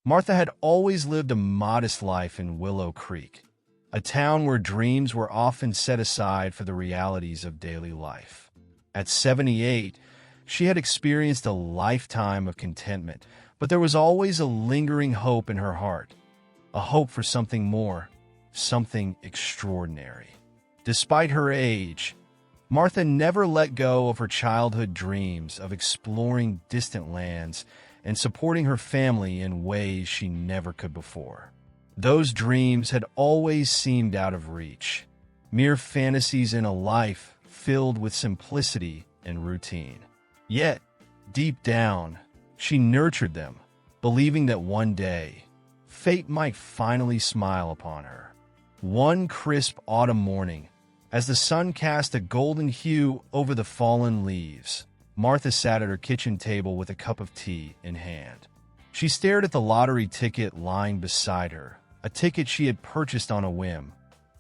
Martha had always lived a modest life in Willow Creek, a town where dreams were often set aside for the realities of daily life. At 78, she had experienced a lifetime of contentment, but there was always a lingering hope in her heart, a hope for something more, something extraordinary. Despite her age, Martha never let go of her childhood dreams of exploring distant lands and supporting her family in ways she never could before. Those dreams had always seemed out of reach, mere fantasies in a life filled with simplicity and routine. Yet, deep down, she nurtured them, believing that one day, fate might finally smile upon her. One crisp autumn morning, as the sun cast a golden hue over the fallen leaves, Martha sat at her kitchen table with a cup of tea in hand. She stared at the lottery ticket lying beside her, a ticket she had purchased on a whim,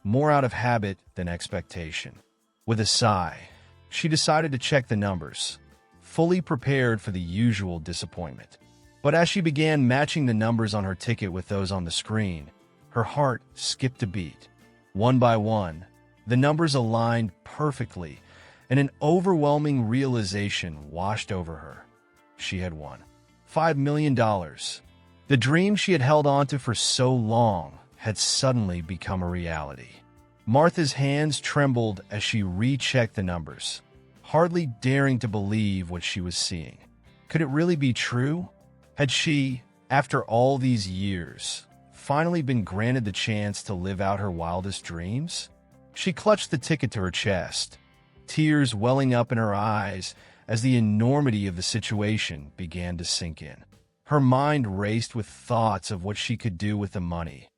more out of habit than expectation. With a sigh, she decided to check the numbers, fully prepared for the usual disappointment. But as she began matching the numbers on her ticket with those on the screen, her heart skipped a beat. One by one, the numbers aligned perfectly, and an overwhelming realization washed over her. She had won $5 million. The dream she had held onto for so long had suddenly become a reality. Martha's hands trembled as she rechecked the numbers, hardly daring to believe what she was seeing. Could it really be true? Had she, after all these years, finally been granted the chance to live out her wildest dreams? She clutched the ticket to her chest, tears welling up in her eyes as the enormity of the situation began to sink in. Her mind raced with thoughts of what she could do with the money,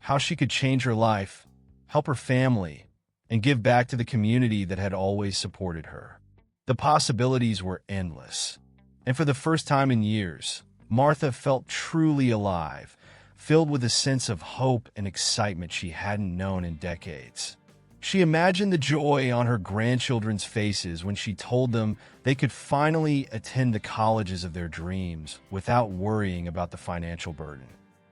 how she could change her life, help her family, and give back to the community that had always supported her. The possibilities were endless, and for the first time in years, Martha felt truly alive, filled with a sense of hope and excitement she hadn't known in decades. She imagined the joy on her grandchildren's faces when she told them they could finally attend the colleges of their dreams without worrying about the financial burden.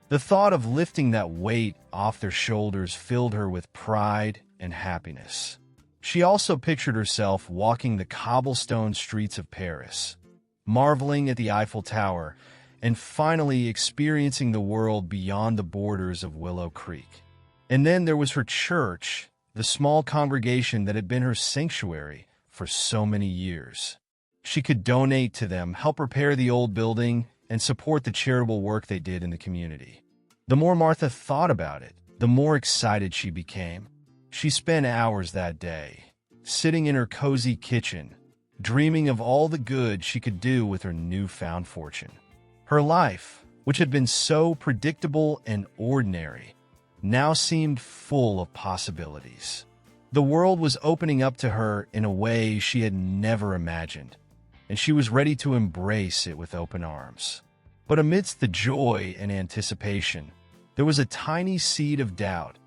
The thought of lifting that weight off their shoulders filled her with pride and happiness. She also pictured herself walking the cobblestone streets of Paris, marveling at the Eiffel Tower, and finally experiencing the world beyond the borders of Willow Creek. And then there was her church, the small congregation that had been her sanctuary for so many years. She could donate to them, help repair the old building, and support the charitable work they did in the community. The more Martha thought about it, the more excited she became. She spent hours that day, sitting in her cozy kitchen, dreaming of all the good she could do with her newfound fortune. Her life, which had been so predictable and ordinary, now seemed full of possibilities. The world was opening up to her in a way she had never imagined, and she was ready to embrace it with open arms. But amidst the joy and anticipation, there was a tiny seed of doubt,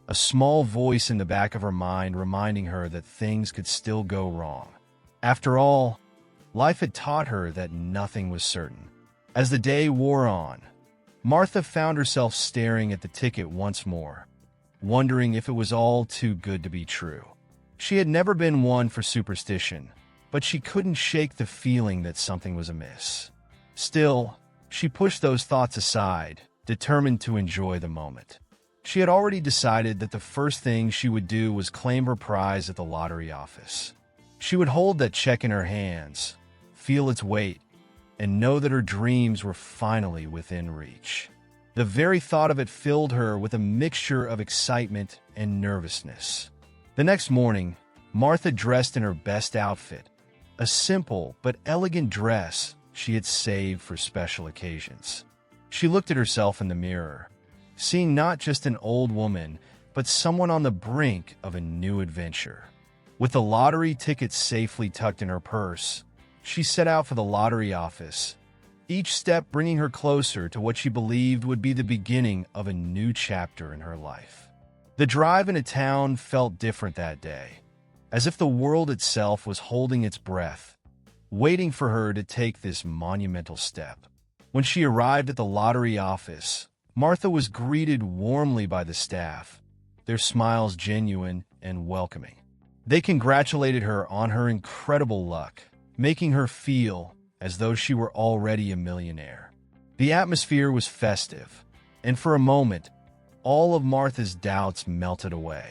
a small voice in the back of her mind reminding her that things could still go wrong. After all, life had taught her that nothing was certain. As the day wore on, Martha found herself staring at the ticket once more, wondering if it was all too good to be true. She had never been one for superstition, but she couldn't shake the feeling that something was amiss. Still, she pushed those thoughts aside, determined to enjoy the moment. She had already decided that the first thing she would do was claim her prize at the lottery office. She would hold that check in her hands, feel its weight, and know that her dreams were finally within reach. The very thought of it filled her with a mixture of excitement and nervousness. The next morning, Martha dressed in her best outfit, a simple but elegant dress she had saved for special occasions. She looked at herself in the mirror, seeing not just an old woman, but someone on the brink of a new adventure. With the lottery ticket safely tucked in her purse, she set out for the lottery office, each step bringing her closer to what she believed would be the beginning of a new chapter in her life. The drive into town felt different that day, as if the world itself was holding its breath, waiting for her to take this monumental step. When she arrived at the lottery office, Martha was greeted warmly by the staff, their smiles genuine and welcoming. They congratulated her on her incredible luck, making her feel as though she were already a millionaire. The atmosphere was festive, and for a moment, all of Martha's doubts melted away.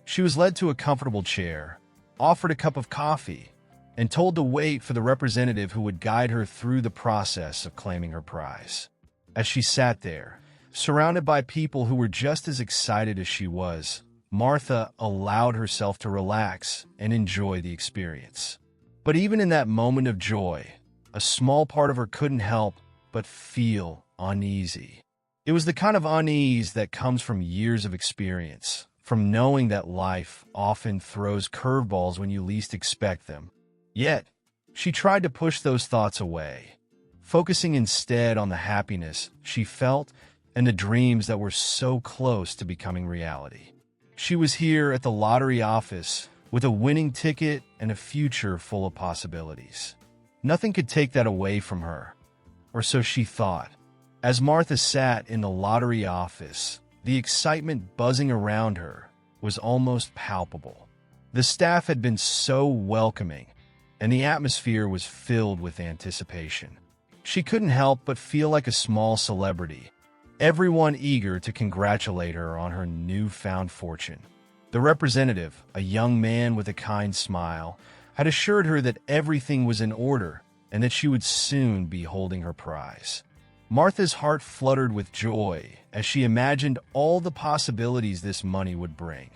She was led to a comfortable chair, offered a cup of coffee, and told to wait for the representative who would guide her through the process of claiming her prize. As she sat there, surrounded by people who were just as excited as she was, Martha allowed herself to relax and enjoy the experience. But even in that moment of joy, a small part of her couldn't help but feel uneasy. It was the kind of unease that comes from years of experience, from knowing that life often throws curveballs when you least expect them. Yet, she tried to push those thoughts away, focusing instead on the happiness she felt and the dreams that were so close to becoming reality. She was here at the lottery office with a winning ticket and a future full of possibilities. Nothing could take that away from her, or so she thought. As Martha sat in the lottery office, the excitement buzzing around her was almost palpable. The staff had been so welcoming, and the atmosphere was filled with anticipation. She couldn't help but feel like a small celebrity, everyone eager to congratulate her on her newfound fortune. The representative, a young man with a kind smile, had assured her that everything was in order and that she would soon be holding her prize. Martha's heart fluttered with joy as she imagined all the possibilities this money would bring.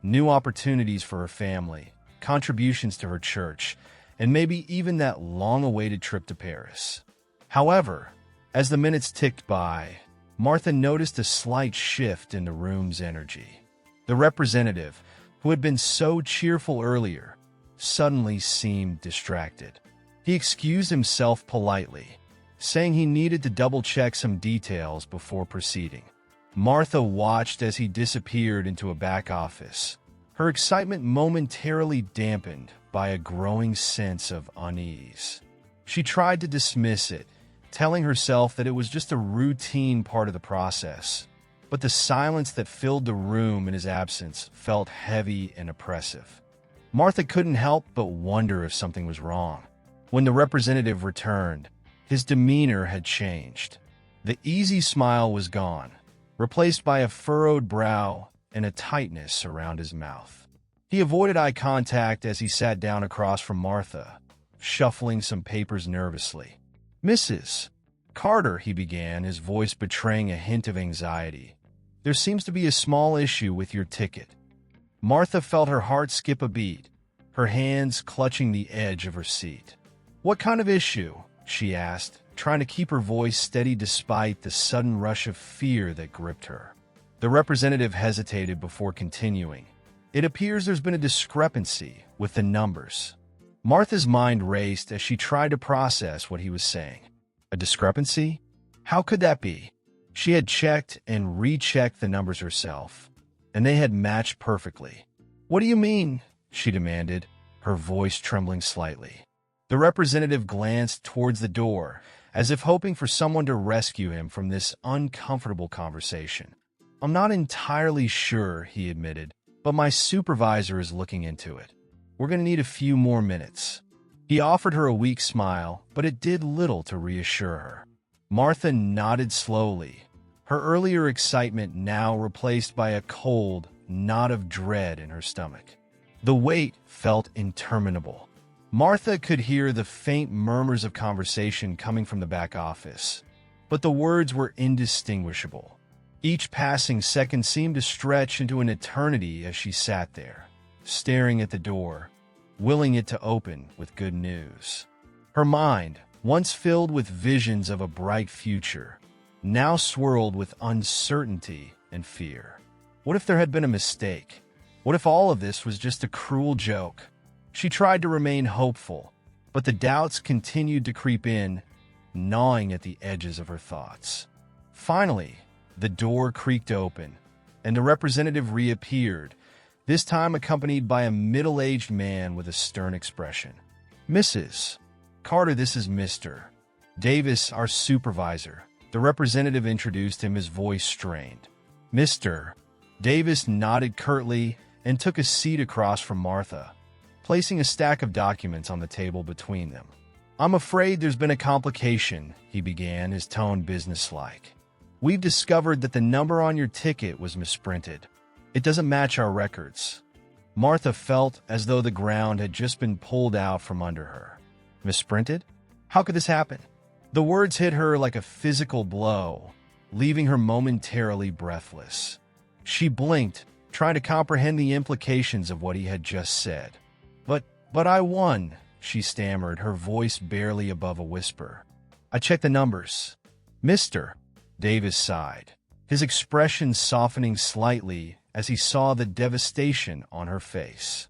New opportunities for her family, contributions to her church, and maybe even that long-awaited trip to Paris. However, as the minutes ticked by, Martha noticed a slight shift in the room's energy. The representative, who had been so cheerful earlier, suddenly seemed distracted. He excused himself politely, saying he needed to double-check some details before proceeding. Martha watched as he disappeared into a back office, her excitement momentarily dampened by a growing sense of unease. She tried to dismiss it, telling herself that it was just a routine part of the process, but the silence that filled the room in his absence felt heavy and oppressive. Martha couldn't help but wonder if something was wrong. When the representative returned, his demeanor had changed. The easy smile was gone, replaced by a furrowed brow and a tightness around his mouth. He avoided eye contact as he sat down across from Martha, shuffling some papers nervously. "Mrs. Carter," he began, his voice betraying a hint of anxiety. "There seems to be a small issue with your ticket." Martha felt her heart skip a beat, her hands clutching the edge of her seat. "What kind of issue?" she asked, trying to keep her voice steady despite the sudden rush of fear that gripped her. The representative hesitated before continuing. "It appears there's been a discrepancy with the numbers." Martha's mind raced as she tried to process what he was saying. A discrepancy? How could that be? She had checked and rechecked the numbers herself, and they had matched perfectly. "What do you mean?" she demanded, her voice trembling slightly. The representative glanced towards the door, as if hoping for someone to rescue him from this uncomfortable conversation. "I'm not entirely sure," he admitted, "but my supervisor is looking into it. We're going to need a few more minutes." He offered her a weak smile, but it did little to reassure her. Martha nodded slowly, her earlier excitement now replaced by a cold knot of dread in her stomach. The wait felt interminable. Martha could hear the faint murmurs of conversation coming from the back office, but the words were indistinguishable. Each passing second seemed to stretch into an eternity as she sat there, staring at the door, willing it to open with good news. Her mind, once filled with visions of a bright future, now swirled with uncertainty and fear. What if there had been a mistake? What if all of this was just a cruel joke? She tried to remain hopeful, but the doubts continued to creep in, gnawing at the edges of her thoughts. Finally, the door creaked open, and the representative reappeared, this time accompanied by a middle-aged man with a stern expression. "Mrs. Carter, this is Mr. Davis, our supervisor. The representative introduced him, his voice strained. Mr. Davis nodded curtly and took a seat across from Martha, placing a stack of documents on the table between them. I'm afraid there's been a complication, he began, his tone businesslike. We've discovered that the number on your ticket was misprinted. It doesn't match our records. Martha felt as though the ground had just been pulled out from under her. Misprinted? How could this happen? The words hit her like a physical blow, leaving her momentarily breathless. She blinked, trying to comprehend the implications of what he had just said. But I won, she stammered, her voice barely above a whisper. I checked the numbers. Mr. Davis sighed, his expression softening slightly as he saw the devastation on her face.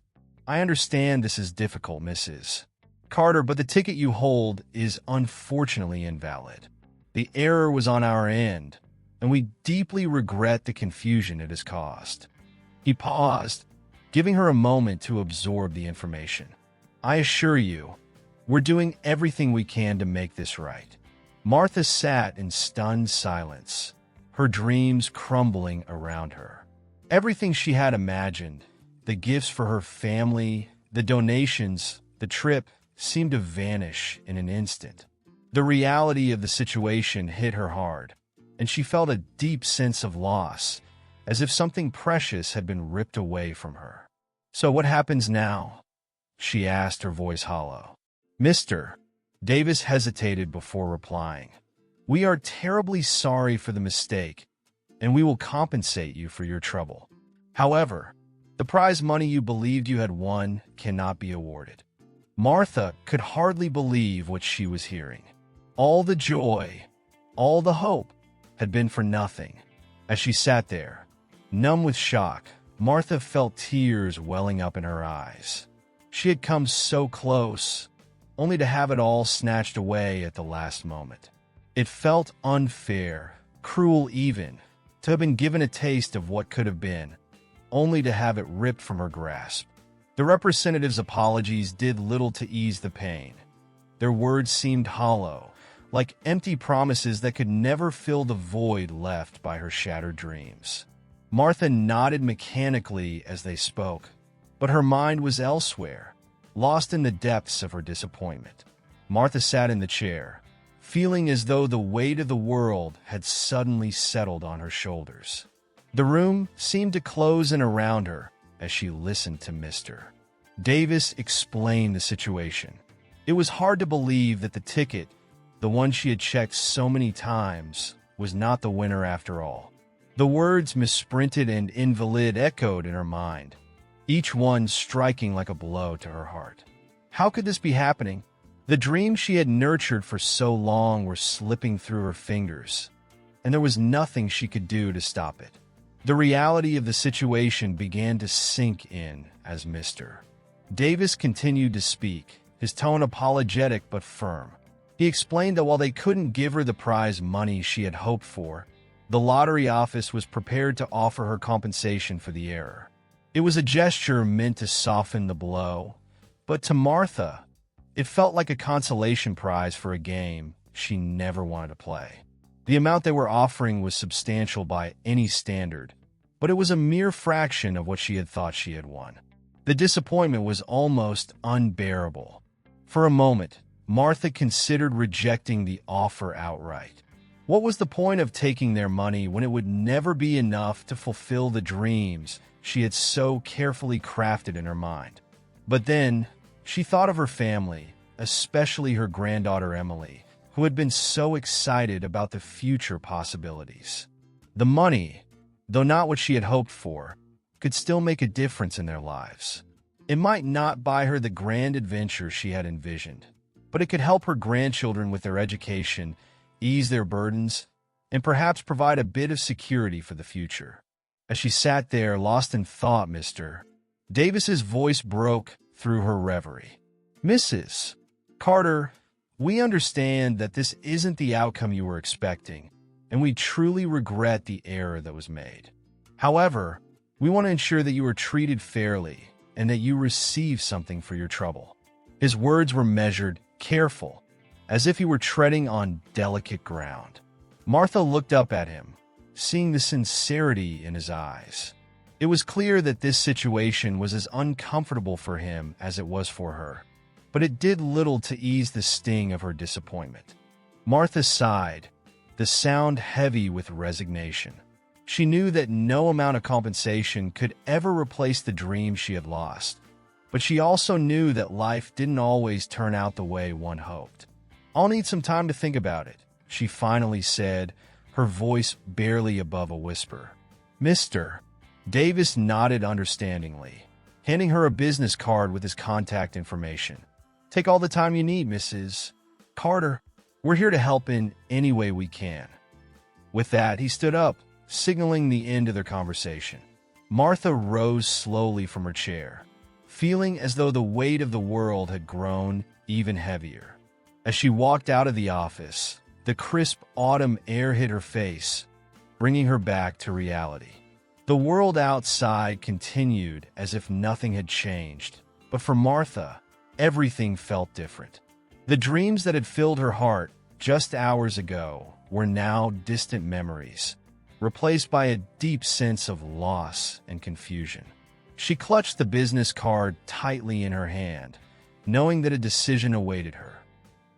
I understand this is difficult, Mrs. Carter, but the ticket you hold is unfortunately invalid. The error was on our end, and we deeply regret the confusion it has caused. He paused, giving her a moment to absorb the information. I assure you, we're doing everything we can to make this right. Martha sat in stunned silence, her dreams crumbling around her. Everything she had imagined, the gifts for her family, the donations, the trip, seemed to vanish in an instant. The reality of the situation hit her hard, and she felt a deep sense of loss, as if something precious had been ripped away from her. So what happens now? She asked, her voice hollow. Mr. Davis hesitated before replying. We are terribly sorry for the mistake, and we will compensate you for your trouble. However, the prize money you believed you had won cannot be awarded. Martha could hardly believe what she was hearing. All the joy, all the hope, had been for nothing. As she sat there, numb with shock, Martha felt tears welling up in her eyes. She had come so close, only to have it all snatched away at the last moment. It felt unfair, cruel even, to have been given a taste of what could have been, only to have it ripped from her grasp. The representative's apologies did little to ease the pain. Their words seemed hollow, like empty promises that could never fill the void left by her shattered dreams. Martha nodded mechanically as they spoke, but her mind was elsewhere, lost in the depths of her disappointment. Martha sat in the chair, feeling as though the weight of the world had suddenly settled on her shoulders. The room seemed to close in around her as she listened to Mr. Davis explain the situation. It was hard to believe that the ticket, the one she had checked so many times, was not the winner after all. The words misprinted and invalid echoed in her mind, each one striking like a blow to her heart. How could this be happening? The dreams she had nurtured for so long were slipping through her fingers, and there was nothing she could do to stop it. The reality of the situation began to sink in as Mr. Davis continued to speak, his tone apologetic but firm. He explained that while they couldn't give her the prize money she had hoped for, the lottery office was prepared to offer her compensation for the error. It was a gesture meant to soften the blow, but to Martha, it felt like a consolation prize for a game she never wanted to play. The amount they were offering was substantial by any standard, but it was a mere fraction of what she had thought she had won. The disappointment was almost unbearable. For a moment, Martha considered rejecting the offer outright. What was the point of taking their money when it would never be enough to fulfill the dreams she had so carefully crafted in her mind? But then, she thought of her family, especially her granddaughter Emily, who had been so excited about the future possibilities. The money, though not what she had hoped for, could still make a difference in their lives. It might not buy her the grand adventure she had envisioned, but it could help her grandchildren with their education, ease their burdens, and perhaps provide a bit of security for the future. As she sat there, lost in thought, Mr. Davis's voice broke through her reverie. Mrs. Carter, we understand that this isn't the outcome you were expecting, and we truly regret the error that was made. However, we want to ensure that you are treated fairly and that you receive something for your trouble. His words were measured, careful, as if he were treading on delicate ground. Martha looked up at him, seeing the sincerity in his eyes. It was clear that this situation was as uncomfortable for him as it was for her, but it did little to ease the sting of her disappointment. Martha sighed, the sound heavy with resignation. She knew that no amount of compensation could ever replace the dream she had lost, but she also knew that life didn't always turn out the way one hoped. "I'll need some time to think about it," she finally said, her voice barely above a whisper. "Mr." Davis nodded understandingly, handing her a business card with his contact information. "Take all the time you need, Mrs. Carter. We're here to help in any way we can." With that, he stood up, signaling the end of their conversation. Martha rose slowly from her chair, feeling as though the weight of the world had grown even heavier. As she walked out of the office, the crisp autumn air hit her face, bringing her back to reality. The world outside continued as if nothing had changed, but for Martha, everything felt different. The dreams that had filled her heart just hours ago were now distant memories, replaced by a deep sense of loss and confusion. She clutched the business card tightly in her hand, knowing that a decision awaited her,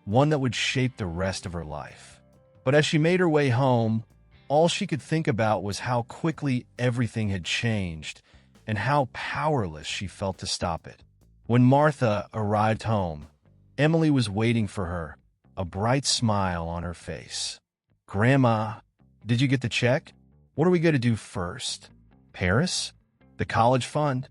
one that would shape the rest of her life. But as she made her way home, all she could think about was how quickly everything had changed and how powerless she felt to stop it. When Martha arrived home, Emily was waiting for her, a bright smile on her face. "Grandma, did you get the check? What are we going to do first? Paris? The college fund?"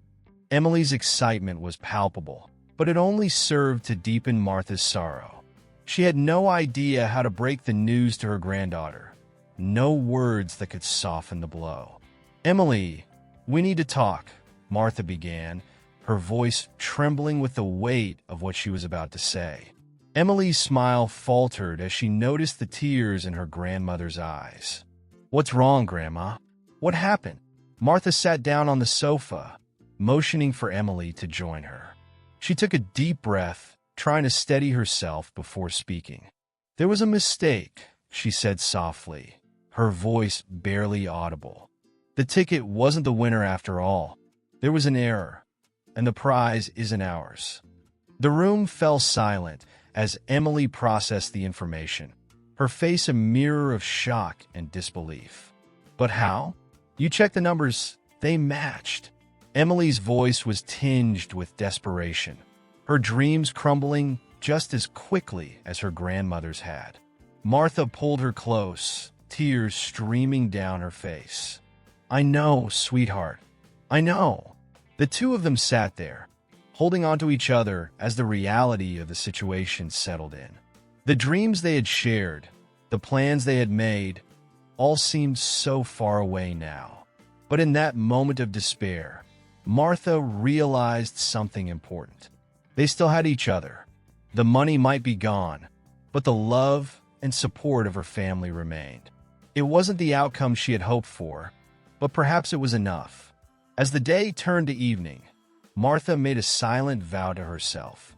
Emily's excitement was palpable, but it only served to deepen Martha's sorrow. She had no idea how to break the news to her granddaughter. No words that could soften the blow. "Emily, we need to talk," Martha began, her voice trembling with the weight of what she was about to say. Emily's smile faltered as she noticed the tears in her grandmother's eyes. "What's wrong, Grandma? What happened?" Martha sat down on the sofa, motioning for Emily to join her. She took a deep breath, trying to steady herself before speaking. "There was a mistake," she said softly, her voice barely audible. "The ticket wasn't the winner after all. There was an error, and the prize isn't ours." The room fell silent as Emily processed the information, her face a mirror of shock and disbelief. "But how? You checked the numbers. They matched." Emily's voice was tinged with desperation, her dreams crumbling just as quickly as her grandmother's had. Martha pulled her close, tears streaming down her face. "I know, sweetheart. I know." The two of them sat there, holding onto each other as the reality of the situation settled in. The dreams they had shared, the plans they had made, all seemed so far away now. But in that moment of despair, Martha realized something important. They still had each other. The money might be gone, but the love and support of her family remained. It wasn't the outcome she had hoped for, but perhaps it was enough. As the day turned to evening, Martha made a silent vow to herself.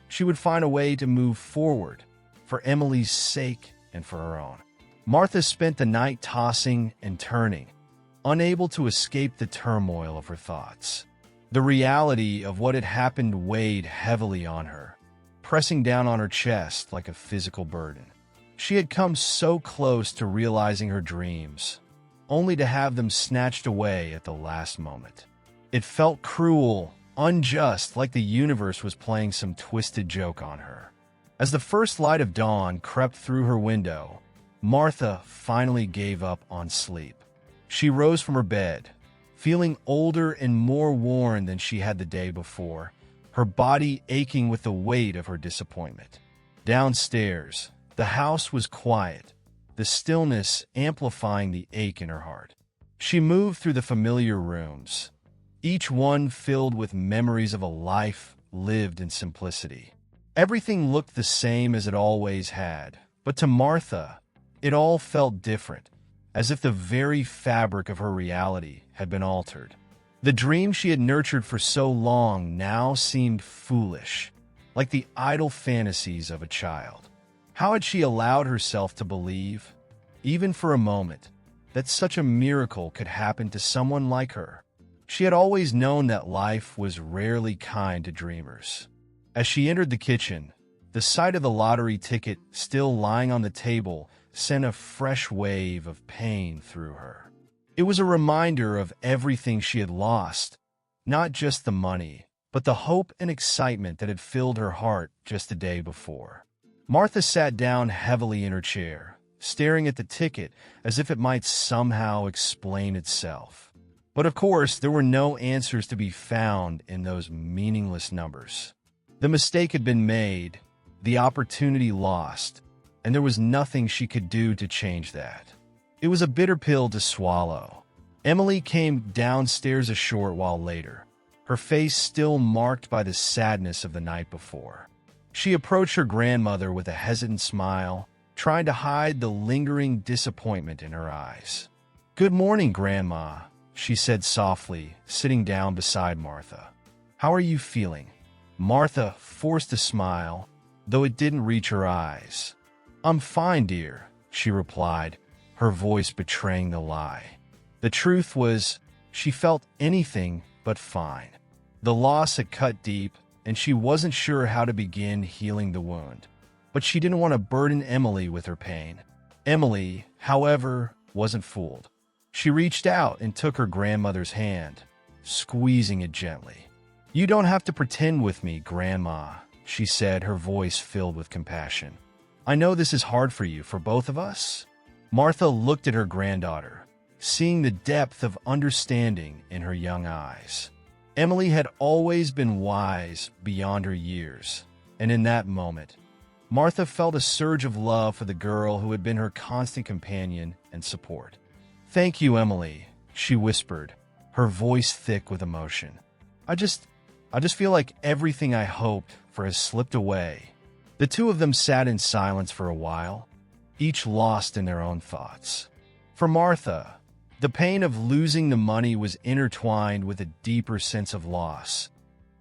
She would find a way to move forward, for Emily's sake and for her own. Martha spent the night tossing and turning, unable to escape the turmoil of her thoughts. The reality of what had happened weighed heavily on her, pressing down on her chest like a physical burden. She had come so close to realizing her dreams, only to have them snatched away at the last moment. It felt cruel, unjust, like the universe was playing some twisted joke on her. As the first light of dawn crept through her window, Martha finally gave up on sleep. She rose from her bed, feeling older and more worn than she had the day before, her body aching with the weight of her disappointment. Downstairs, the house was quiet, the stillness amplifying the ache in her heart. She moved through the familiar rooms, each one filled with memories of a life lived in simplicity. Everything looked the same as it always had, but to Martha, it all felt different, as if the very fabric of her reality had been altered. The dream she had nurtured for so long now seemed foolish, like the idle fantasies of a child. How had she allowed herself to believe, even for a moment, that such a miracle could happen to someone like her? She had always known that life was rarely kind to dreamers. As she entered the kitchen, the sight of the lottery ticket still lying on the table sent a fresh wave of pain through her. It was a reminder of everything she had lost, not just the money, but the hope and excitement that had filled her heart just the day before. Martha sat down heavily in her chair, staring at the ticket as if it might somehow explain itself. But of course, there were no answers to be found in those meaningless numbers. The mistake had been made, the opportunity lost, and there was nothing she could do to change that. It was a bitter pill to swallow. Emily came downstairs a short while later, her face still marked by the sadness of the night before. She approached her grandmother with a hesitant smile, trying to hide the lingering disappointment in her eyes. "Good morning, Grandma," she said softly, sitting down beside Martha. "How are you feeling?" Martha forced a smile, though it didn't reach her eyes. "I'm fine, dear," she replied, her voice betraying the lie. The truth was, she felt anything but fine. The loss had cut deep, and she wasn't sure how to begin healing the wound. But she didn't want to burden Emily with her pain. Emily, however, wasn't fooled. She reached out and took her grandmother's hand, squeezing it gently. "You don't have to pretend with me, Grandma," she said, her voice filled with compassion. "I know this is hard for you, for both of us." Martha looked at her granddaughter, seeing the depth of understanding in her young eyes. Emily had always been wise beyond her years, and in that moment, Martha felt a surge of love for the girl who had been her constant companion and support. "Thank you, Emily," she whispered, her voice thick with emotion. I just feel like everything I hoped for has slipped away." The two of them sat in silence for a while, each lost in their own thoughts. For Martha, the pain of losing the money was intertwined with a deeper sense of loss,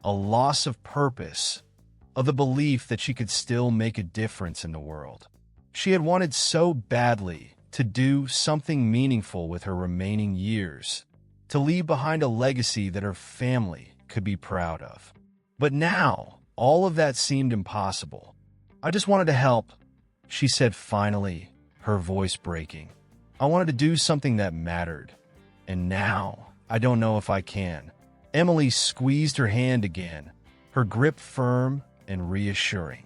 a loss of purpose, of the belief that she could still make a difference in the world. She had wanted so badly to do something meaningful with her remaining years, to leave behind a legacy that her family could be proud of. But now, all of that seemed impossible. "I just wanted to help," she said finally, her voice breaking. "I wanted to do something that mattered. And now, I don't know if I can." Emily squeezed her hand again, her grip firm and reassuring.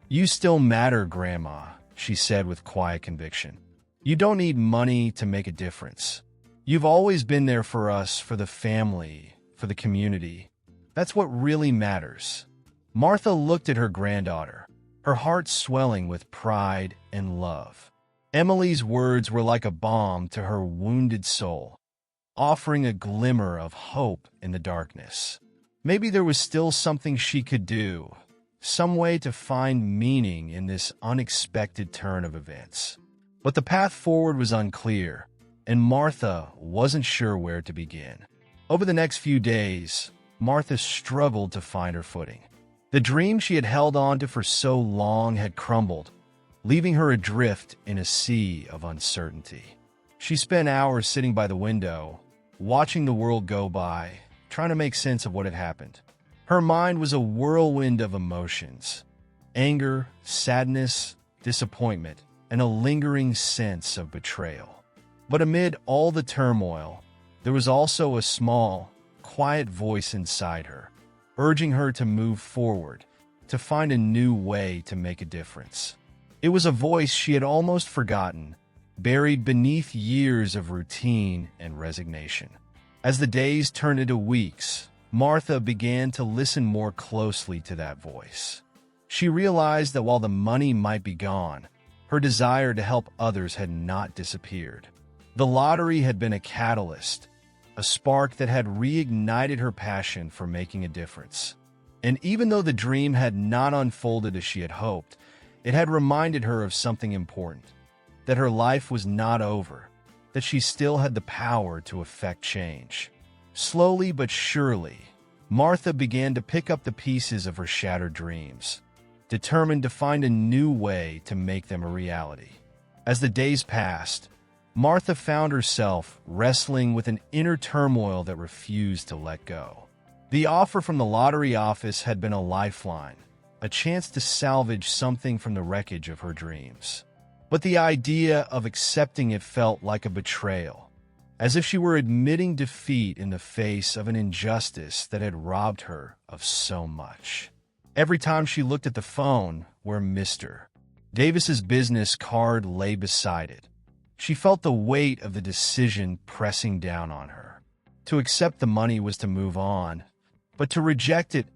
"You still matter, Grandma," she said with quiet conviction. "You don't need money to make a difference. You've always been there for us, for the family, for the community. That's what really matters." Martha looked at her granddaughter, her heart swelling with pride and love. Emily's words were like a balm to her wounded soul, offering a glimmer of hope in the darkness. Maybe there was still something she could do, some way to find meaning in this unexpected turn of events. But the path forward was unclear, and Martha wasn't sure where to begin. Over the next few days, Martha struggled to find her footing. The dream she had held on to for so long had crumbled, leaving her adrift in a sea of uncertainty. She spent hours sitting by the window, watching the world go by, trying to make sense of what had happened. Her mind was a whirlwind of emotions: anger, sadness, disappointment, and a lingering sense of betrayal. But amid all the turmoil, there was also a small, quiet voice inside her, urging her to move forward, to find a new way to make a difference. It was a voice she had almost forgotten, buried beneath years of routine and resignation. As the days turned into weeks, Martha began to listen more closely to that voice. She realized that while the money might be gone, her desire to help others had not disappeared. The lottery had been a catalyst, a spark that had reignited her passion for making a difference. And even though the dream had not unfolded as she had hoped, it had reminded her of something important: that her life was not over, that she still had the power to effect change. Slowly but surely, Martha began to pick up the pieces of her shattered dreams, determined to find a new way to make them a reality. As the days passed, Martha found herself wrestling with an inner turmoil that refused to let go. The offer from the lottery office had been a lifeline, a chance to salvage something from the wreckage of her dreams. But the idea of accepting it felt like a betrayal, as if she were admitting defeat in the face of an injustice that had robbed her of so much. Every time she looked at the phone where Mr. Davis's business card lay beside it, she felt the weight of the decision pressing down on her. To accept the money was to move on, but to reject it,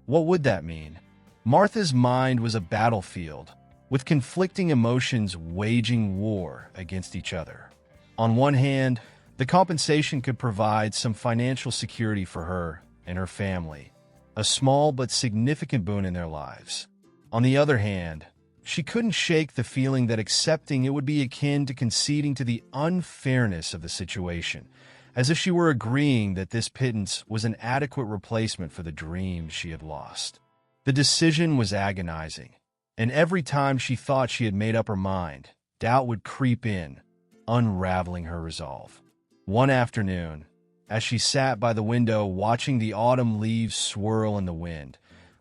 what would that mean? Martha's mind was a battlefield, with conflicting emotions waging war against each other. On one hand, the compensation could provide some financial security for her and her family, a small but significant boon in their lives. On the other hand, she couldn't shake the feeling that accepting it would be akin to conceding to the unfairness of the situation, as if she were agreeing that this pittance was an adequate replacement for the dreams she had lost. The decision was agonizing, and every time she thought she had made up her mind, doubt would creep in, unraveling her resolve. One afternoon, as she sat by the window watching the autumn leaves swirl in the wind,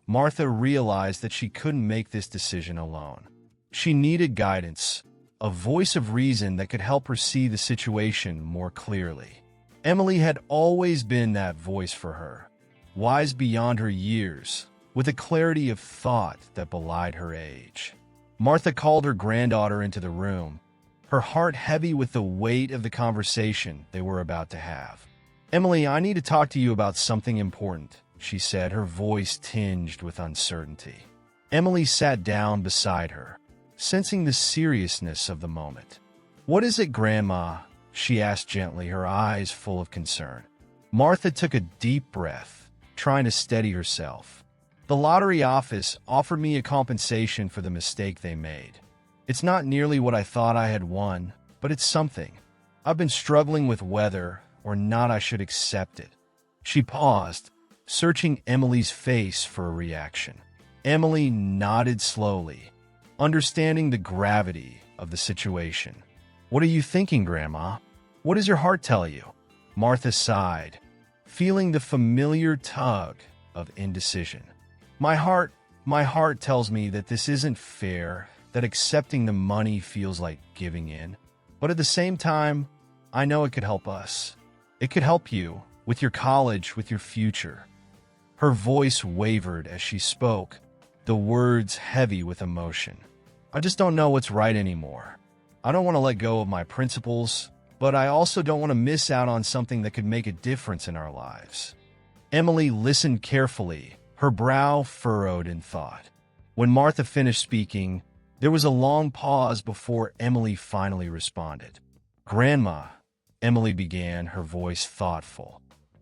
Martha realized that she couldn't make this decision alone. She needed guidance, a voice of reason that could help her see the situation more clearly. Emily had always been that voice for her, wise beyond her years, with a clarity of thought that belied her age. Martha called her granddaughter into the room, her heart heavy with the weight of the conversation they were about to have. "Emily, I need to talk to you about something important," she said, her voice tinged with uncertainty. Emily sat down beside her, sensing the seriousness of the moment. "What is it, Grandma?" she asked gently, her eyes full of concern. Martha took a deep breath, trying to steady herself. "The lottery office offered me a compensation for the mistake they made. It's not nearly what I thought I had won, but it's something. I've been struggling with whether or not I should accept it." She paused, searching Emily's face for a reaction. Emily nodded slowly, understanding the gravity of the situation. "What are you thinking, Grandma? What does your heart tell you?" Martha sighed, feeling the familiar tug of indecision. My heart tells me that this isn't fair, that accepting the money feels like giving in. But at the same time, I know it could help us. It could help you, with your college, with your future." Her voice wavered as she spoke, the words heavy with emotion. "I just don't know what's right anymore. I don't want to let go of my principles, but I also don't want to miss out on something that could make a difference in our lives." Emily listened carefully, her brow furrowed in thought. When Martha finished speaking, there was a long pause before Emily finally responded. "Grandma," Emily began, her voice thoughtful,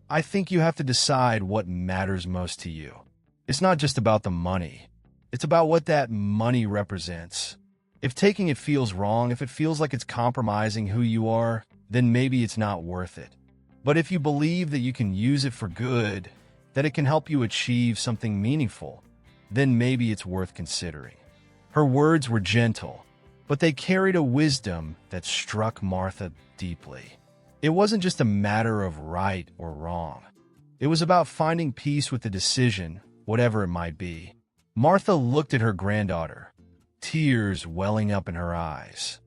"I think you have to decide what matters most to you. It's not just about the money. It's about what that money represents. If taking it feels wrong, if it feels like it's compromising who you are, then maybe it's not worth it. But if you believe that you can use it for good, that it can help you achieve something meaningful, then maybe it's worth considering." Her words were gentle, but they carried a wisdom that struck Martha deeply. It wasn't just a matter of right or wrong. It was about finding peace with the decision, whatever it might be. Martha looked at her granddaughter, tears welling up in her eyes.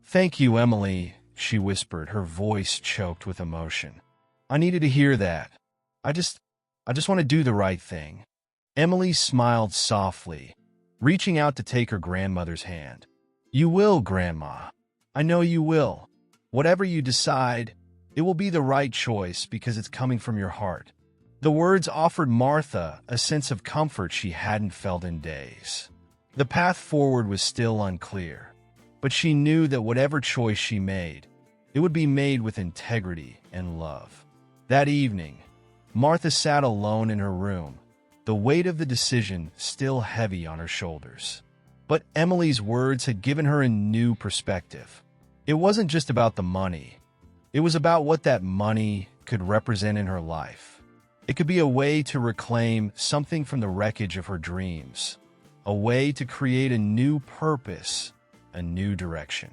"Thank you, Emily," she whispered, her voice choked with emotion. "I needed to hear that. I just want to do the right thing." Emily smiled softly, reaching out to take her grandmother's hand. "You will, Grandma. I know you will. Whatever you decide, it will be the right choice because it's coming from your heart." The words offered Martha a sense of comfort she hadn't felt in days. The path forward was still unclear, but she knew that whatever choice she made, it would be made with integrity and love. That evening, Martha sat alone in her room, the weight of the decision still heavy on her shoulders. But Emily's words had given her a new perspective. It wasn't just about the money. It was about what that money could represent in her life. It could be a way to reclaim something from the wreckage of her dreams, a way to create a new purpose, a new direction.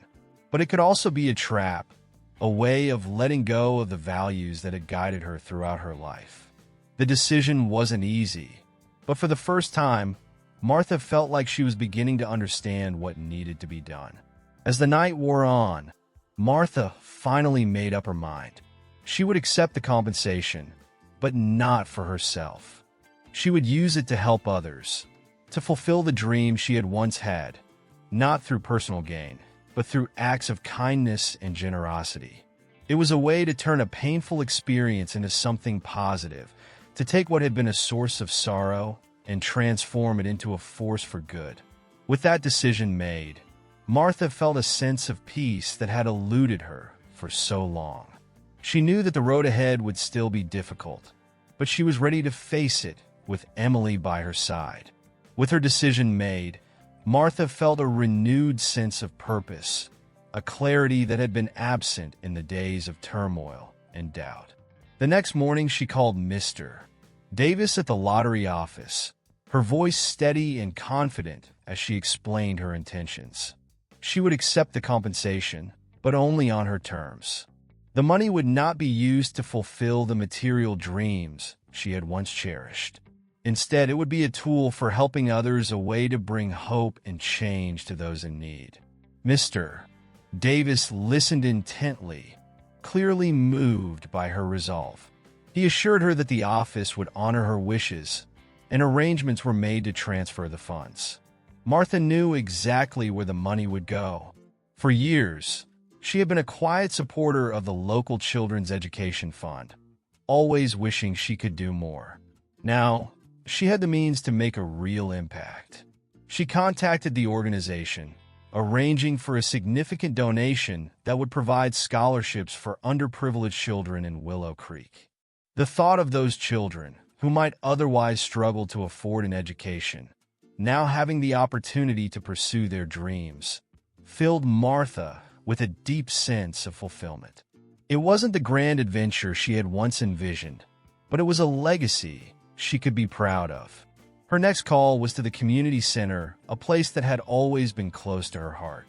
But it could also be a trap, a way of letting go of the values that had guided her throughout her life. The decision wasn't easy, but for the first time, Martha felt like she was beginning to understand what needed to be done. As the night wore on, Martha finally made up her mind. She would accept the compensation, but not for herself. She would use it to help others, to fulfill the dream she had once had, not through personal gain, but through acts of kindness and generosity. It was a way to turn a painful experience into something positive, to take what had been a source of sorrow and transform it into a force for good. With that decision made, Martha felt a sense of peace that had eluded her for so long. She knew that the road ahead would still be difficult, but she was ready to face it with Emily by her side. With her decision made, Martha felt a renewed sense of purpose, a clarity that had been absent in the days of turmoil and doubt. The next morning, she called Mr. Davis at the lottery office, her voice steady and confident as she explained her intentions. She would accept the compensation, but only on her terms. The money would not be used to fulfill the material dreams she had once cherished. Instead, it would be a tool for helping others, a way to bring hope and change to those in need. Mr. Davis listened intently, clearly moved by her resolve. He assured her that the office would honor her wishes, and arrangements were made to transfer the funds. Martha knew exactly where the money would go. For years, she had been a quiet supporter of the local Children's Education Fund, always wishing she could do more. Now, she had the means to make a real impact. She contacted the organization, arranging for a significant donation that would provide scholarships for underprivileged children in Willow Creek. The thought of those children, who might otherwise struggle to afford an education, now having the opportunity to pursue their dreams, filled Martha with a deep sense of fulfillment. It wasn't the grand adventure she had once envisioned, but it was a legacy she could be proud of. Her next call was to the community center, a place that had always been close to her heart.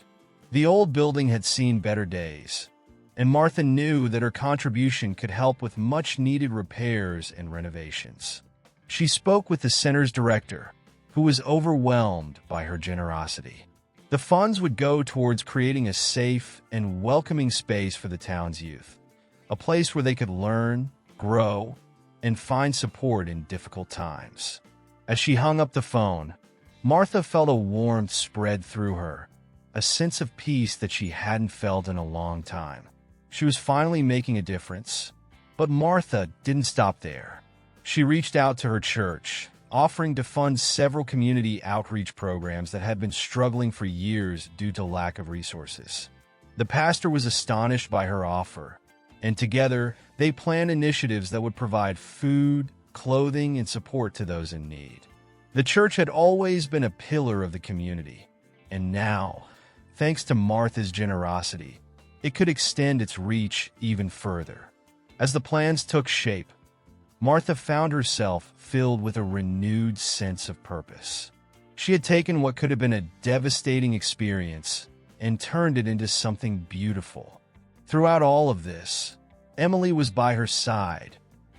The old building had seen better days, and Martha knew that her contribution could help with much-needed repairs and renovations. She spoke with the center's director, who was overwhelmed by her generosity. The funds would go towards creating a safe and welcoming space for the town's youth, a place where they could learn, grow, and find support in difficult times. As she hung up the phone, Martha felt a warmth spread through her, a sense of peace that she hadn't felt in a long time. She was finally making a difference, but Martha didn't stop there. She reached out to her church, offering to fund several community outreach programs that had been struggling for years due to lack of resources. The pastor was astonished by her offer, and together they planned initiatives that would provide food, clothing, and support to those in need. The church had always been a pillar of the community, and now, thanks to Martha's generosity, it could extend its reach even further. As the plans took shape, Martha found herself filled with a renewed sense of purpose. She had taken what could have been a devastating experience and turned it into something beautiful. Throughout all of this, Emily was by her side,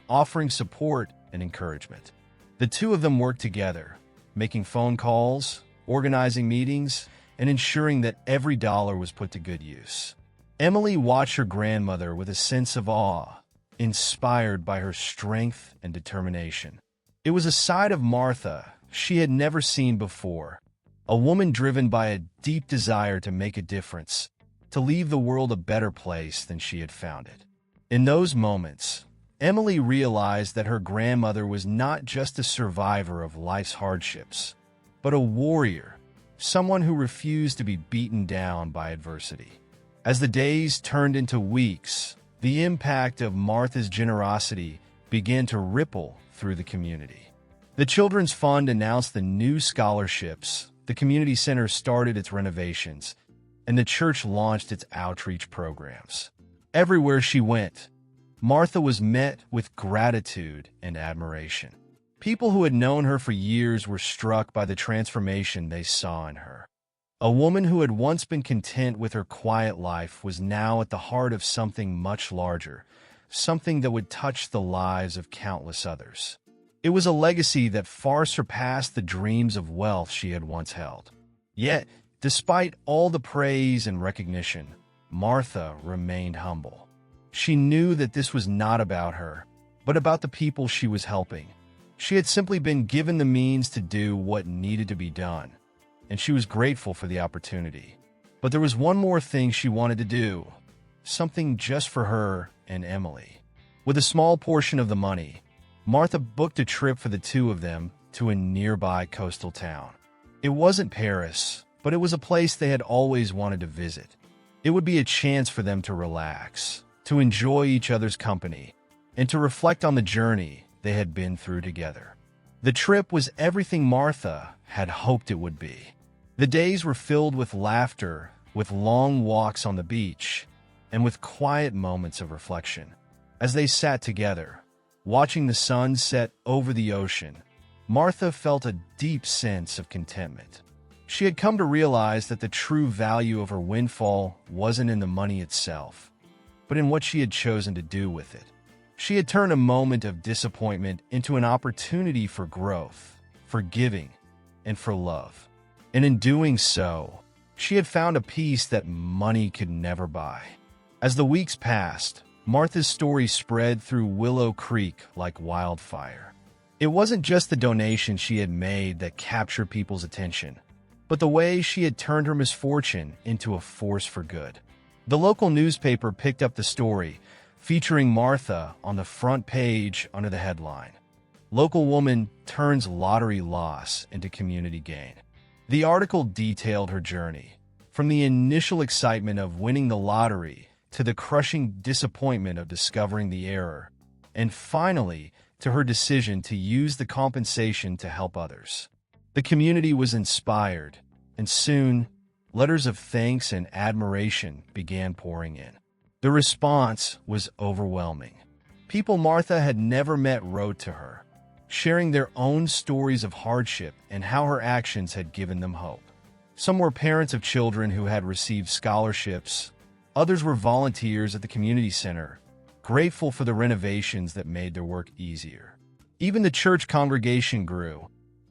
offering support and encouragement. The two of them worked together, making phone calls, organizing meetings, and ensuring that every dollar was put to good use. Emily watched her grandmother with a sense of awe, inspired by her strength and determination. It was a side of Martha she had never seen before, a woman driven by a deep desire to make a difference, to leave the world a better place than she had found it. In those moments, Emily realized that her grandmother was not just a survivor of life's hardships, but a warrior, someone who refused to be beaten down by adversity. As the days turned into weeks, the impact of Martha's generosity began to ripple through the community. The Children's Fund announced the new scholarships, the community center started its renovations, and the church launched its outreach programs. Everywhere she went, Martha was met with gratitude and admiration. People who had known her for years were struck by the transformation they saw in her. A woman who had once been content with her quiet life was now at the heart of something much larger, something that would touch the lives of countless others. It was a legacy that far surpassed the dreams of wealth she had once held. Yet, despite all the praise and recognition, Martha remained humble. She knew that this was not about her, but about the people she was helping. She had simply been given the means to do what needed to be done, and she was grateful for the opportunity. But there was one more thing she wanted to do, something just for her and Emily. With a small portion of the money, Martha booked a trip for the two of them to a nearby coastal town. It wasn't Paris, but it was a place they had always wanted to visit. It would be a chance for them to relax, to enjoy each other's company, and to reflect on the journey they had been through together. The trip was everything Martha had hoped it would be. The days were filled with laughter, with long walks on the beach, and with quiet moments of reflection. As they sat together, watching the sun set over the ocean, Martha felt a deep sense of contentment. She had come to realize that the true value of her windfall wasn't in the money itself, but in what she had chosen to do with it. She had turned a moment of disappointment into an opportunity for growth, for giving, and for love. And in doing so, she had found a peace that money could never buy. As the weeks passed, Martha's story spread through Willow Creek like wildfire. It wasn't just the donation she had made that captured people's attention, but the way she had turned her misfortune into a force for good. The local newspaper picked up the story, featuring Martha on the front page under the headline, "Local Woman Turns Lottery Loss into Community Gain." The article detailed her journey, from the initial excitement of winning the lottery to the crushing disappointment of discovering the error, and finally to her decision to use the compensation to help others. The community was inspired, and soon, letters of thanks and admiration began pouring in. The response was overwhelming. People Martha had never met wrote to her, sharing their own stories of hardship and how her actions had given them hope. Some were parents of children who had received scholarships. Others were volunteers at the community center, grateful for the renovations that made their work easier. Even the church congregation grew,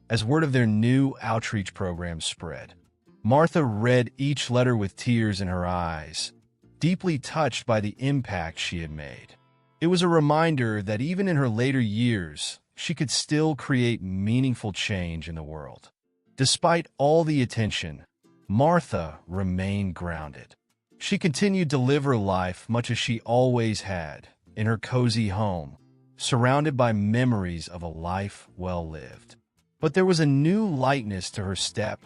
as word of their new outreach program spread. Martha read each letter with tears in her eyes, deeply touched by the impact she had made. It was a reminder that even in her later years, she could still create meaningful change in the world. Despite all the attention, Martha remained grounded. She continued to live her life much as she always had, in her cozy home, surrounded by memories of a life well lived. But there was a new lightness to her step,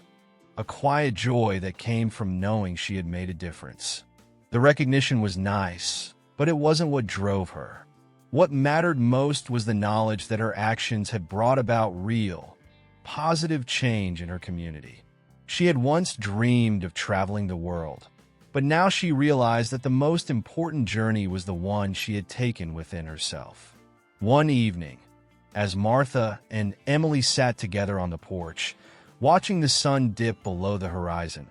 a quiet joy that came from knowing she had made a difference. The recognition was nice, but it wasn't what drove her. What mattered most was the knowledge that her actions had brought about real, positive change in her community. She had once dreamed of traveling the world, but now she realized that the most important journey was the one she had taken within herself. One evening, as Martha and Emily sat together on the porch, watching the sun dip below the horizon,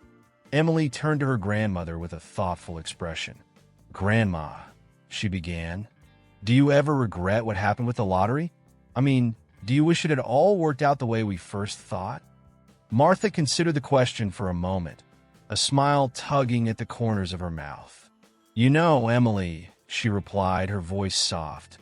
Emily turned to her grandmother with a thoughtful expression. "Grandma," she began, "do you ever regret what happened with the lottery? I mean, do you wish it had all worked out the way we first thought?" Martha considered the question for a moment, a smile tugging at the corners of her mouth. "You know, Emily," she replied, her voice soft,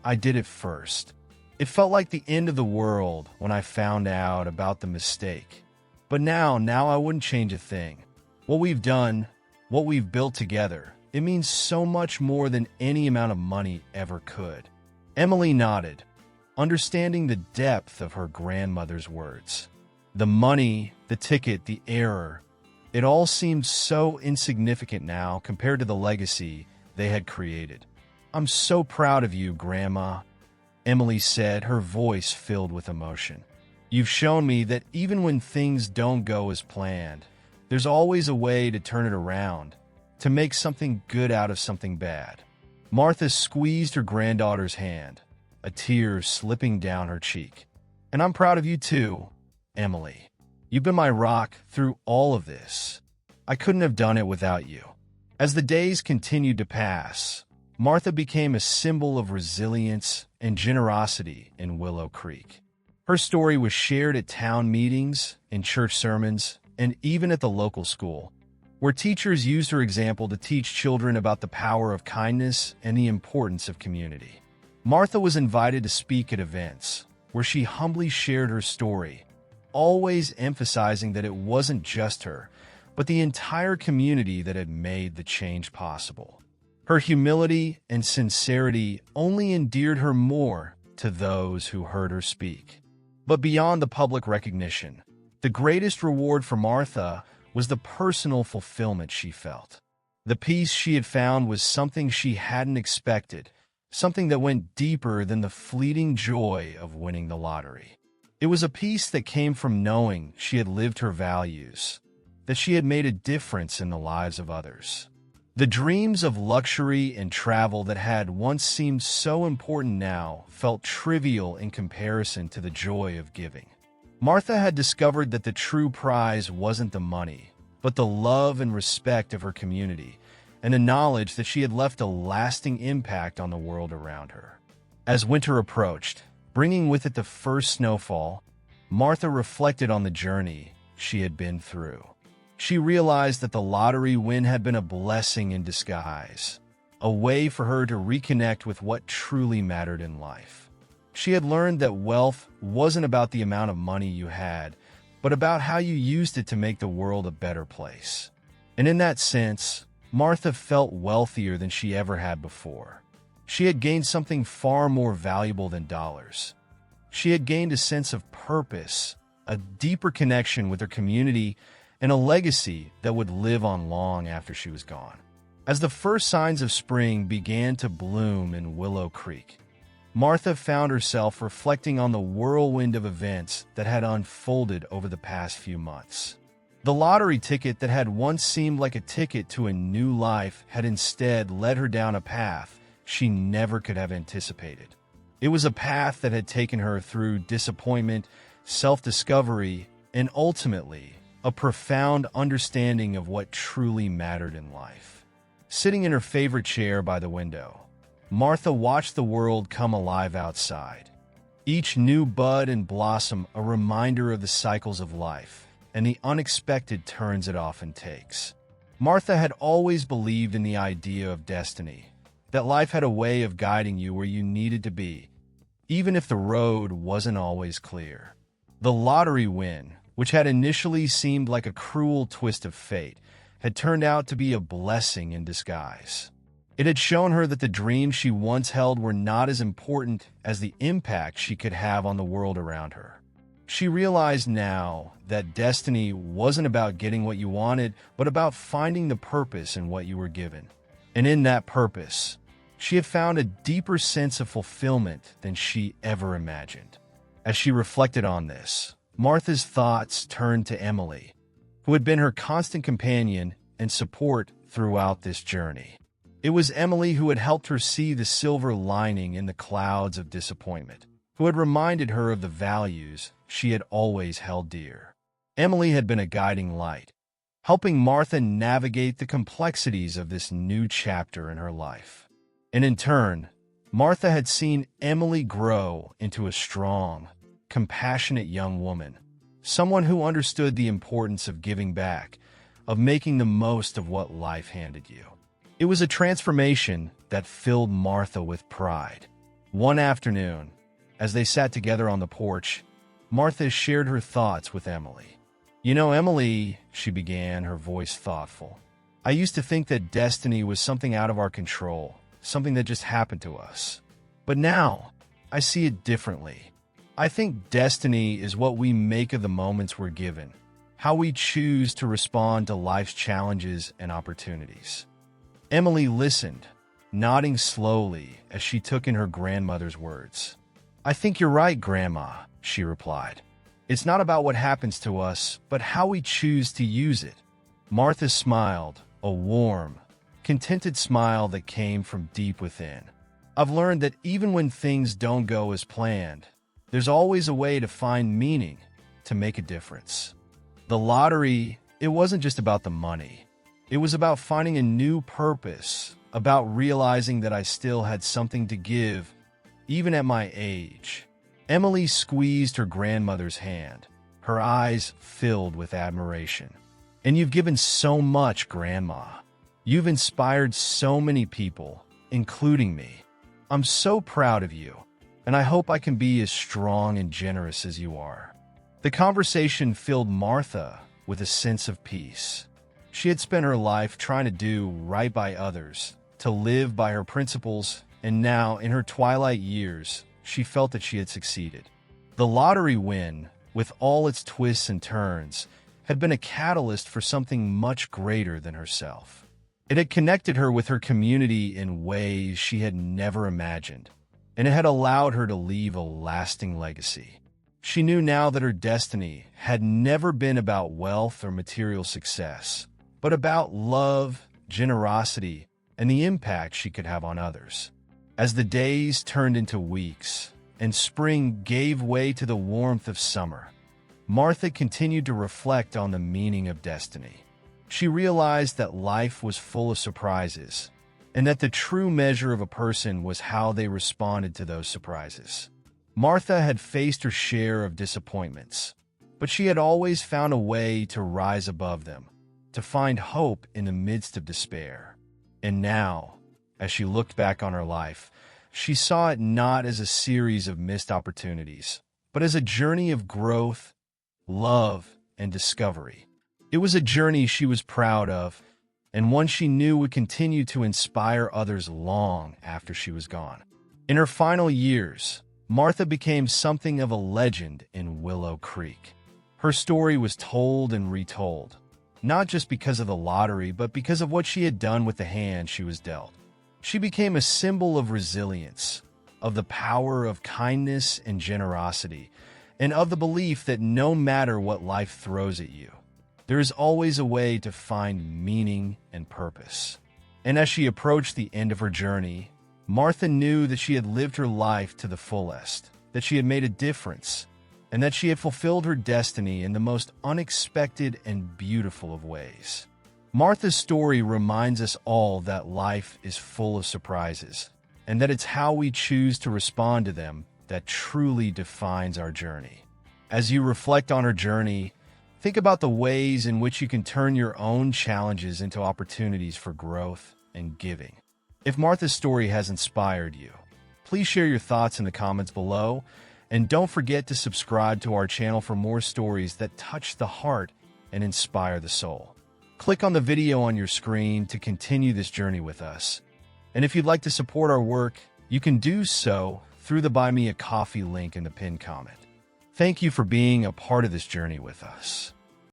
"I did it first. It felt like the end of the world when I found out about the mistake. But now I wouldn't change a thing. What we've done, what we've built together, it means so much more than any amount of money ever could." Emily nodded, understanding the depth of her grandmother's words. The money, the ticket, the error, it all seemed so insignificant now compared to the legacy they had created. "I'm so proud of you, Grandma," Emily said, her voice filled with emotion. "You've shown me that even when things don't go as planned, there's always a way to turn it around, to make something good out of something bad." Martha squeezed her granddaughter's hand, a tear slipping down her cheek. And I'm proud of you too, Emily. You've been my rock through all of this. I couldn't have done it without you." As the days continued to pass, Martha became a symbol of resilience and generosity in Willow Creek. Her story was shared at town meetings, in church sermons, and even at the local school, where teachers used her example to teach children about the power of kindness and the importance of community. Martha was invited to speak at events, where she humbly shared her story, always emphasizing that it wasn't just her, but the entire community that had made the change possible. Her humility and sincerity only endeared her more to those who heard her speak. But beyond the public recognition, the greatest reward for Martha was the personal fulfillment she felt. The peace she had found was something she hadn't expected, something that went deeper than the fleeting joy of winning the lottery. It was a peace that came from knowing she had lived her values, that she had made a difference in the lives of others. The dreams of luxury and travel that had once seemed so important now felt trivial in comparison to the joy of giving. Martha had discovered that the true prize wasn't the money, but the love and respect of her community, and the knowledge that she had left a lasting impact on the world around her. As winter approached, bringing with it the first snowfall, Martha reflected on the journey she had been through. She realized that the lottery win had been a blessing in disguise, a way for her to reconnect with what truly mattered in life. She had learned that wealth wasn't about the amount of money you had, but about how you used it to make the world a better place. And in that sense, Martha felt wealthier than she ever had before. She had gained something far more valuable than dollars. She had gained a sense of purpose, a deeper connection with her community, and a legacy that would live on long after she was gone. As the first signs of spring began to bloom in Willow Creek, Martha found herself reflecting on the whirlwind of events that had unfolded over the past few months. The lottery ticket that had once seemed like a ticket to a new life had instead led her down a path she never could have anticipated. It was a path that had taken her through disappointment, self-discovery, and ultimately, a profound understanding of what truly mattered in life. Sitting in her favorite chair by the window, Martha watched the world come alive outside. Each new bud and blossom a reminder of the cycles of life and the unexpected turns it often takes. Martha had always believed in the idea of destiny, that life had a way of guiding you where you needed to be, even if the road wasn't always clear. The lottery win, which had initially seemed like a cruel twist of fate, had turned out to be a blessing in disguise. It had shown her that the dreams she once held were not as important as the impact she could have on the world around her. She realized now that destiny wasn't about getting what you wanted, but about finding the purpose in what you were given. And in that purpose, she had found a deeper sense of fulfillment than she ever imagined. As she reflected on this, Martha's thoughts turned to Emily, who had been her constant companion and support throughout this journey. It was Emily who had helped her see the silver lining in the clouds of disappointment, who had reminded her of the values she had always held dear. Emily had been a guiding light, helping Martha navigate the complexities of this new chapter in her life. And in turn, Martha had seen Emily grow into a strong, compassionate young woman, someone who understood the importance of giving back, of making the most of what life handed you. It was a transformation that filled Martha with pride. One afternoon, as they sat together on the porch, Martha shared her thoughts with Emily. "You know, Emily," she began, her voice thoughtful, "I used to think that destiny was something out of our control, something that just happened to us. But now, I see it differently. I think destiny is what we make of the moments we're given, how we choose to respond to life's challenges and opportunities." Emily listened, nodding slowly as she took in her grandmother's words. "I think you're right, Grandma," she replied. "It's not about what happens to us, but how we choose to use it." Martha smiled, a warm, contented smile that came from deep within. "I've learned that even when things don't go as planned, there's always a way to find meaning, to make a difference. The lottery, it wasn't just about the money. It was about finding a new purpose, about realizing that I still had something to give, even at my age. Emily squeezed her grandmother's hand, her eyes filled with admiration. And you've given so much, Grandma. You've inspired so many people, including me. I'm so proud of you, and I hope I can be as strong and generous as you are. The conversation filled Martha with a sense of peace. She had spent her life trying to do right by others, to live by her principles, and now, in her twilight years, she felt that she had succeeded. The lottery win, with all its twists and turns, had been a catalyst for something much greater than herself. It had connected her with her community in ways she had never imagined, and it had allowed her to leave a lasting legacy. She knew now that her destiny had never been about wealth or material success, but about love, generosity, and the impact she could have on others. As the days turned into weeks, and spring gave way to the warmth of summer, Martha continued to reflect on the meaning of destiny. She realized that life was full of surprises, and that the true measure of a person was how they responded to those surprises. Martha had faced her share of disappointments, but she had always found a way to rise above them, to find hope in the midst of despair. And now, as she looked back on her life, she saw it not as a series of missed opportunities, but as a journey of growth, love, and discovery. It was a journey she was proud of, and one she knew would continue to inspire others long after she was gone. In her final years, Martha became something of a legend in Willow Creek. Her story was told and retold, not just because of the lottery, but because of what she had done with the hand she was dealt. She became a symbol of resilience, of the power of kindness and generosity, and of the belief that no matter what life throws at you, there is always a way to find meaning and purpose. And as she approached the end of her journey, Martha knew that she had lived her life to the fullest, that she had made a difference, and that she had fulfilled her destiny in the most unexpected and beautiful of ways. Martha's story reminds us all that life is full of surprises, and that it's how we choose to respond to them that truly defines our journey. As you reflect on her journey, think about the ways in which you can turn your own challenges into opportunities for growth and giving. If Martha's story has inspired you, please share your thoughts in the comments below, and don't forget to subscribe to our channel for more stories that touch the heart and inspire the soul. Click on the video on your screen to continue this journey with us. And if you'd like to support our work, you can do so through the Buy Me a Coffee link in the pinned comment. Thank you for being a part of this journey with us.